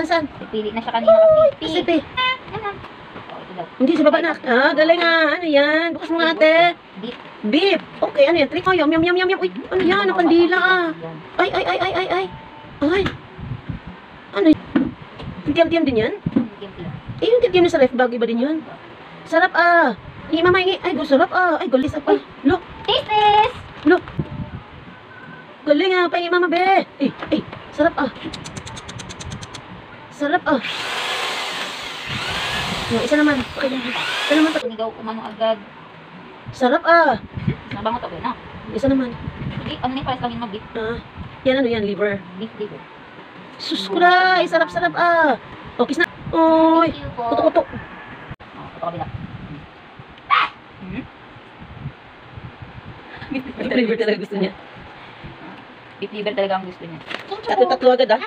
Saan? Pili na siya kanina kasi. Recipe. Yan. Oh, ito daw. Hindi, sa baba na. Ah, galing ah. Ano yan? Bukas mo nga, ate. Beef. Beef. Okay, ano yan? Trick. Oh, yum. Uy, ano yan? Ang kandila ah. Ay. Ay. Ano yan? Tiyam-tiyam din yan? Eh, yung tiyam-tiyam na sa ref bag, iba din yun. Sarap ah. Hingi, mama, hingi. Ay, sarap ah. Ay, galis ah. Look. Taste this! Look. Galing ah. Pahingi, mama, be. Eh. Sarap ah. Sarap ah. Yung isa naman. Okay, isa naman. Tumigaw kumano agad. Sarap ah. Nabango to na. Isa naman. Hindi, ano na yung price lang yung mag-beef. Yan ano yan, liver. Beef liver. Sus ko na. Sarap ah. O, kiss na. Oy. Thank you po. Kutok. Oh, ito kabila. Beef liver talaga gusto niya. Beef liver talaga ang gusto niya. Tatlo agad ah.